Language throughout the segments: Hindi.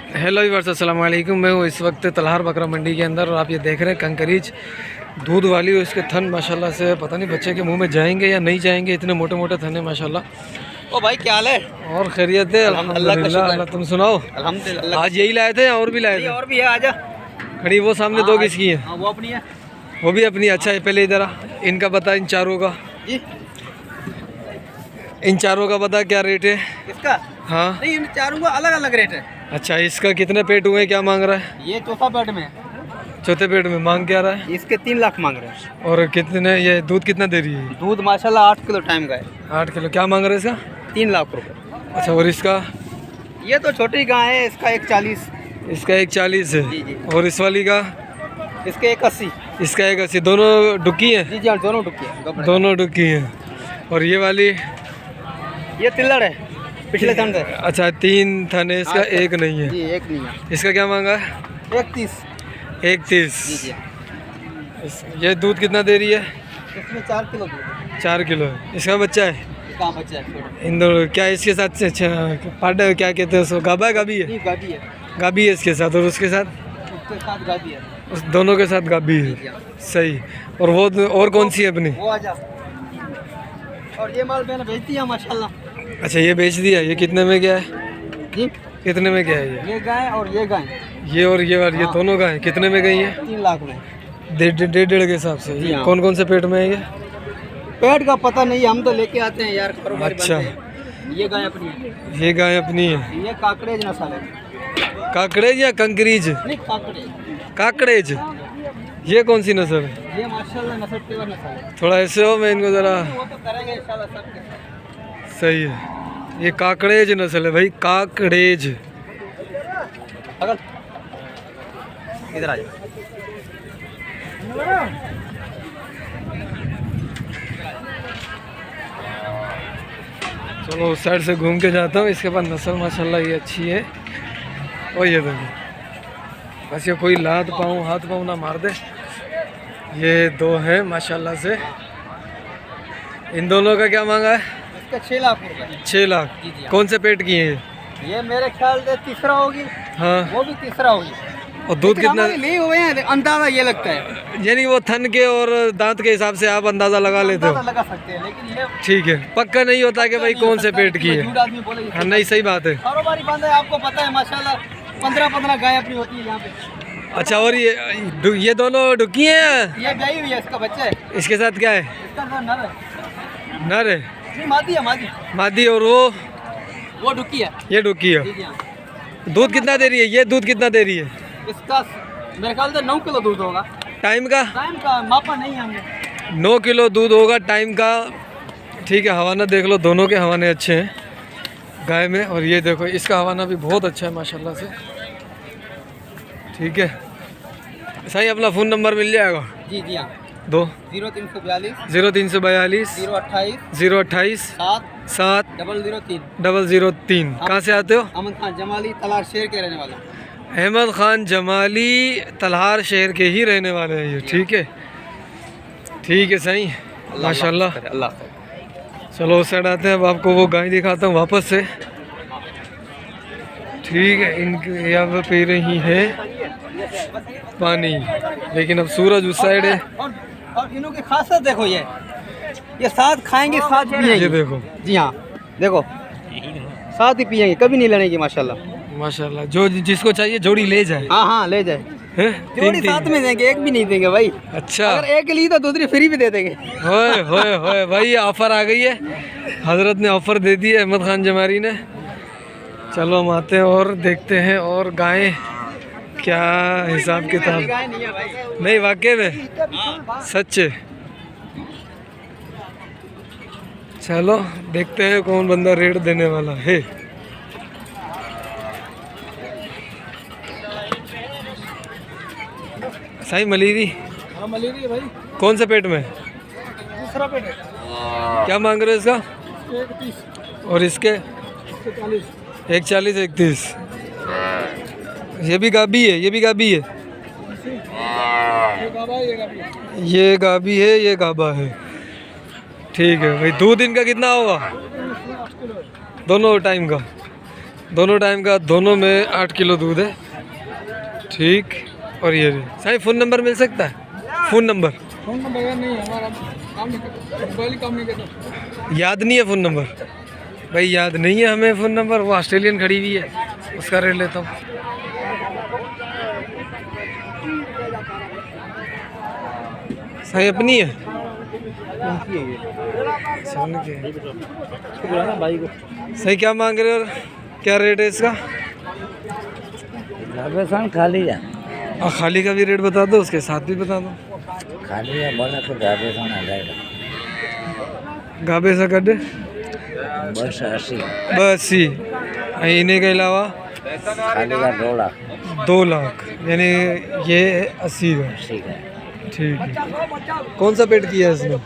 हेलो व्यूअर्स, अस्सलाम वालेकुम। मैं हूँ इस वक्त तलहार बकरा मंडी के अंदर और आप ये देख रहे हैं कंकरीज दूध वाली। उसके थन माशाल्लाह से पता नहीं बच्चे के मुंह में जाएंगे या नहीं जाएंगे, इतने मोटे मोटे थन है माशाल्लाह। ओ भाई क्या हाल है? और खैरियत है अल्हम्दुलिल्लाह। अल्लाह तुम सुनाओ। अल्हम्दुलिल्लाह। आज यही लाए थे या और भी लाए थे? और भी है, आजा। खड़ी वो सामने दो किसकी है? वो अपनी है। वो भी अपनी। अच्छा है, पहले इधर आ। इनका बता, इन चारों का जी, इन चारों का बता क्या रेट है? इसका हाँ नहीं, इन चारों का अलग अलग रेट है। अच्छा, इसका कितने पेट हुए, क्या मांग रहा है? ये चौथा पेट में है। चौथे पेट में मांग क्या रहा है? इसके 3 लाख मांग रहे हैं। और कितने, ये दूध कितना दे रही है? दूध माशाल्लाह 8 किलो टाइम का है। 8 किलो। क्या मांग रहे हैं इसका? 3 लाख रुपए। अच्छा, और इसका? ये तो छोटी गाय है, इसका 140। इसका 140 है। जी जी। और इस वाली का? इसके 81। इसका 180। दोनों डुक्की हैं? जी जी हाँ, दोनों डुक्की है। दोनों डुक्की हैं। और ये वाली? ये तिल्लड़ है, पिछले थन से। अच्छा, 3 थन है इसका, एक नहीं है। जी, एक नहीं है। इसका क्या मांगा है? 31। 31। जी जी। ये दूध कितना दे रही है? इसमें 4 किलो दूध है। 4 किलो है। इसका बच्चा है? कहाँ बच्चा है? छोटा। इन दोनों क्या इसके साथ से? अच्छा, पार्टनर क्या कहते हैं उसको? गाबा गाबी है? नहीं, गाभी है। गाबी है इसके साथ। और उसके साथ? उसके साथ गाभी है। उस दोनों के साथ गाबी है। सही। और वो और कौन सी है अपनी? वो आजा। और ये माल मैंने भेज दिया माशाल्लाह। अच्छा, ये बेच दिया। ये कितने में गया है? जी, कितने में गया है ये गाय और ये गाय। ये और ये वाली? ये हाँ। दोनों गाय कितने में गई है? 3 लाख में। 1.5 के हिसाब से। जी हाँ। कौन कौन से पेट में है ये? पेट का पता नहीं, हम तो लेके आते हैं यार, कारोबारी अच्छा। बनते हैं। ये गाय अपनी है। ये गाय अपनी है। ये काकड़ेज नस्ल है। काकड़ेज या कंकरीज? नहीं, काकड़ेज। काकड़ेज। ये कौन सी नस्ल है? ये माशाल्लाह नस्ल प्योर नस्ल है। थोड़ा ऐसे हो, मैं इनको ज़रा। वो तो करेंगे इंशाल्लाह सबके साथ। सही है। ये काकड़ेज नस्ल है भाई, काकड़ेज। अगर इधर आ जाओ। चलो उस साइड से घूम के जाता हूँ। इसके बाद नस्ल माशाल्लाह ये अच्छी है। और ये देखो, बस ये कोई लात पाऊँ हाथ पाऊँ ना मार दे। ये दो हैं माशाल्लाह से। इन दोनों का क्या मांगा है? इसका 6 लाख रुपए। 6 लाख। जी जी हाँ। कौन से पेट की है ये? ये मेरे ख्याल से तीसरा होगी। हाँ। वो भी तीसरा होगी। और दूध कितना? नहीं हुए हैं, अंदाजा ये लगता है। यानी वो थन के और दांत के हिसाब से आप अंदाज़ा लगा लेते हो? अंदाजा लगा सकते हैं, लेकिन ये ठीक है, पक्का नहीं होता कि भाई कौन से पेट की है। झूठ आदमी बोलेगा। हाँ, नहीं, सही बात है। कारोबारी बंद है, आपको पता है माशाल्लाह। 15 गाय अपनी होती है यहाँ पे। अच्छा, और ये दोनों डुक्की हैं? ये ब्याही हुई है, इसका बच्चा है। इसके साथ क्या है? इसका तो नर है। नर है? नहीं, मादी है, मादी। मादी। और वो डुक्की है। ये डुक्की है। जी जी हाँ। दूध कितना दे रही है? ये दूध कितना दे रही है? इसका मेरे ख्याल से 9 किलो दूध होगा। टाइम का? टाइम का मापा नहीं है हमने। 9 किलो दूध होगा टाइम का। ठीक है, हवाना देख लो, दोनों के हवाने अच्छे हैं गाय में। और ये देखो, इसका हवाना भी बहुत अच्छा है माशाल्लाह से। ठीक है, सही। अपना फ़ोन नंबर मिल जाएगा? जी जी हाँ। दो 0342 0342 028 028 7 003। 003। कहाँ से आते हो? अमन खान जमाली, तलार शहर के रहने वाला। अहमद खान जमाली, तलहार शहर के ही रहने वाले हैं ये। ठीक है, ठीक है, सही माशाल्लाह। अल्लाह। चलो उस साइड आते हैं। अब आपको वो गाय दिखाता हूँ वापस से। ठीक है, इनके यहाँ पी रही है पानी, लेकिन अब सूरज उस साइड है। और इनों की खासियत देखो, ये साथ खाएंगे, साथ पिएंगे। ये देखो। जी हाँ, देखो, साथ ही पिएंगे, कभी नहीं लड़ेंगे माशाल्लाह। माशाल्लाह, जो जिसको चाहिए जोड़ी ले जाए। हाँ हाँ, ले जाए। हैं? जोड़ी साथ में देंगे, एक भी नहीं देंगे भाई। अच्छा, अगर एक ली तो दूसरी फ्री भी दे देंगे। होए होए होए भाई, ये ऑफर आ गई है। हजरत ने ऑफर दे दी है, अहमद खान जमारी ने। चलो हम आते हैं और देखते हैं और गायें क्या हिसाब किताब। नहीं, वाकई में सच है। चलो देखते हैं कौन बंदा रेट देने वाला है। साई मलीरी? हाँ, मलेरिया भाई। कौन से पेट में? दूसरा पेट है। क्या मांग रहे हो इसका? 130। और इसके? 40। 140 31। ये भी गाबी है? ये भी गाबी है? ये गाबी है, ये गाबा है। ठीक है भाई। दूध इनका कितना होगा दोनों टाइम का? दोनों टाइम का, दोनों में 8 किलो दूध है। ठीक। और ये भी साईं, फ़ोन नंबर मिल सकता है? फ़ोन नंबर नहीं है हमारा, काम नहीं करता। याद नहीं है फ़ोन नंबर? भाई याद नहीं है हमें फ़ोन नंबर। वो ऑस्ट्रेलियन खड़ी हुई है, उसका रेट लेता हूँ। साईं अपनी है? भाई को सही क्या मांग रहे हो और क्या रेट है इसका? खाली है, और खाली का भी रेट बता दो, उसके साथ भी बता दो। खाली है बोला तो गाबेसान आ जाएगा। गाबे सा कट बस 80 बस ही। इन्हें के अलावा खाली का 2 लाख 2 लाख, यानी ये 80 का। ठीक है। कौन सा पेट किया है इसने?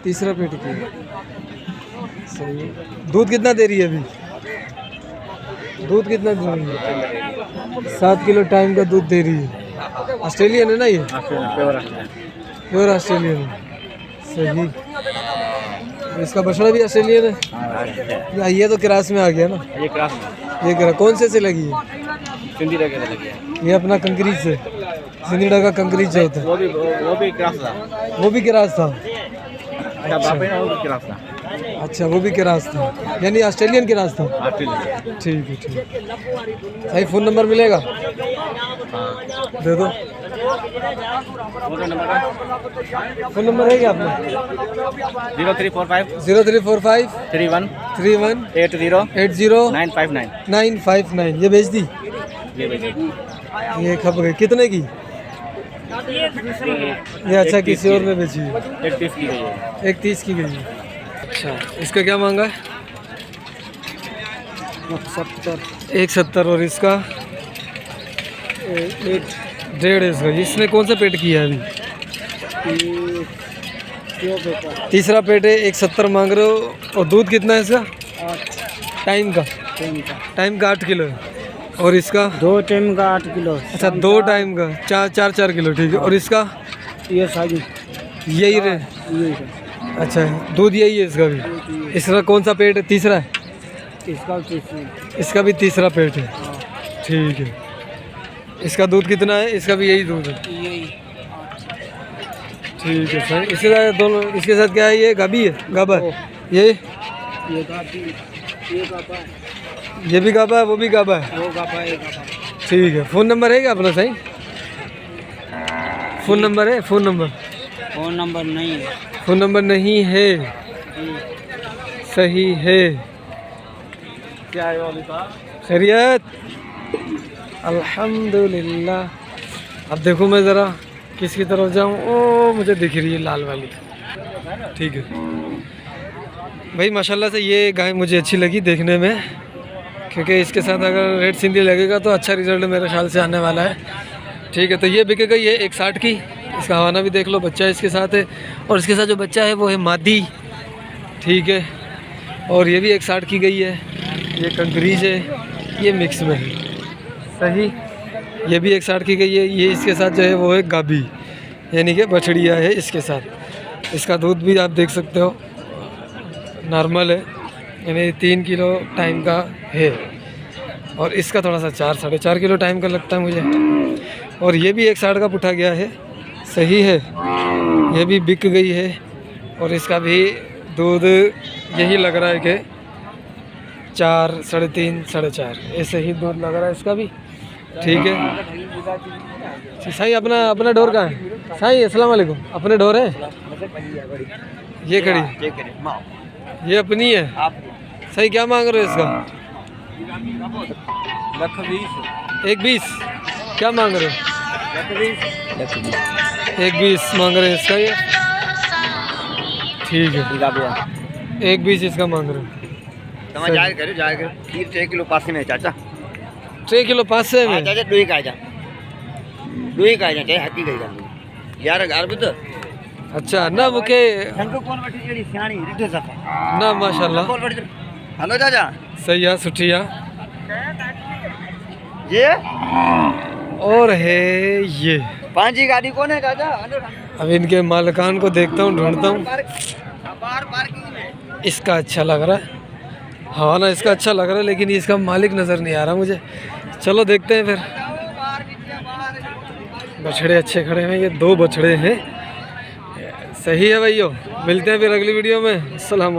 तीसरा पेट किया। सही है। दूध कितना दे रही है अभी? दूध कितना दे रही है? 7 किलो टाइम का दूध दे रही है। ऑस्ट्रेलियन है ना ये? प्योर ऑस्ट्रेलियन है। सही। इसका बछड़ा भी ऑस्ट्रेलियन है? ये तो क्रास में आ गया ना? ये क्रास कौन से लगी है? सिंधी डगे लगी है। ये अपना कंक्रीट से, सिंधी डगा कंक्रीट से होता है। वो भी क्रॉस था। वो भी क्रास था? अच्छा, वो भी क्रॉस था। अच्छा, वो भी क्रास था, यानी ऑस्ट्रेलियन क्रास था। ठीक है, ठीक। सही, फ़ोन नंबर मिलेगा? दे दो। फ़ोन नंबर है क्या अपना? 0345 31 31 80 80 959। 959। ये बेच दी? ये खप गई। कितने की? ये अच्छा, किसी और ने बेची है। 31 की गई है। 31 की गई है। अच्छा, इसका क्या मांगा है? 170। और इसका 1.5 इसका। इसने कौन सा पेट किया है अभी? तीसरा पेट है। 170 मांग रहे हो। और दूध कितना है इसका? टाइम का 8 किलो है। और इसका 2 टाइम का 8 किलो। अच्छा, 2 टाइम का 4 किलो। ठीक है। और इसका ये साजी यही रे? अच्छा, दूध यही है इसका भी? इसका कौन सा पेट है? तीसरा है? इसका भी तीसरा पेट है। ठीक है। इसका दूध कितना है? इसका भी यही दूध है। ठीक है सर। इसके साथ दोनों, इसके साथ क्या है? ये गाबी है? गाबा है ये भी गाबा है, वो भी गाबा है? ठीक है। फ़ोन नंबर है क्या अपना सही? फ़ोन नंबर है? फ़ोन नंबर नहीं है। फ़ोन नंबर नहीं है? सही है। क्या है वाली साहब? खैरियत? अल्हम्दुलिल्लाह। अब देखो मैं ज़रा किसकी तरफ जाऊँ। ओ, मुझे दिख रही है लाल वाली। ठीक है भाई, माशाल्लाह से ये गाय मुझे अच्छी लगी देखने में, क्योंकि इसके साथ अगर रेड सिंधी लगेगा तो अच्छा रिज़ल्ट मेरे ख्याल से आने वाला है। ठीक है, तो ये बिकेगा। ये 160 की। इसका हवाना भी देख लो, बच्चा इसके साथ है। और इसके साथ जो बच्चा है वो है मादी। ठीक है। और ये भी 160 की गई है। ये कंकरीज है, ये मिक्स में है। सही। ये भी 160 की गई है। ये इसके साथ जो है वो है गाबी, यानी कि बछड़िया है इसके साथ। इसका दूध भी आप देख सकते हो, नॉर्मल है, यानी 3 किलो टाइम का है। और इसका थोड़ा सा 4-4.5 किलो टाइम का लगता है मुझे। और ये भी 160 का पुठा गया है। सही है। ये भी बिक गई है। और इसका भी दूध यही लग रहा है कि 4, 3.5, 4.5 ऐसे ही दूध लग रहा है इसका भी। ठीक है साईं। अपना डोर कहाँ है साईं? अस्सलाम वालेकुम। अपने डोर है? ये खड़ी, ये अपनी है? सही। क्या मांग रहे हो इसका? 120। क्या मांग रहे हो? 120 मांग रहे हैं इसका ये। ठीक है, 120 इसका मांग रहे हो। जाएगा 3 किलो पास में चाचा। 3 किलो 500 में? चाचा दुई का जा चाहे हकी गई जा यार घर भी तो। अच्छा ना मुके हमको कौन बैठी जेडी सियाणी रिठे सफा ना, माशाल्लाह। हेलो चाचा। सही है, सुठिया। ये और है ये 5 की गाड़ी कौन है चाचा? अब इनके मालिकान को देखता हूँ, ढूंढता हूँ। बाहर पार्किंग में इसका अच्छा लग रहा है। हाँ ना, इसका अच्छा लग रहा है, लेकिन इसका मालिक नज़र नहीं आ रहा मुझे। चलो देखते हैं फिर। बछड़े अच्छे खड़े हैं, ये 2 बछड़े हैं। सही है भाइयों, मिलते हैं फिर अगली वीडियो में। अस्सलाम।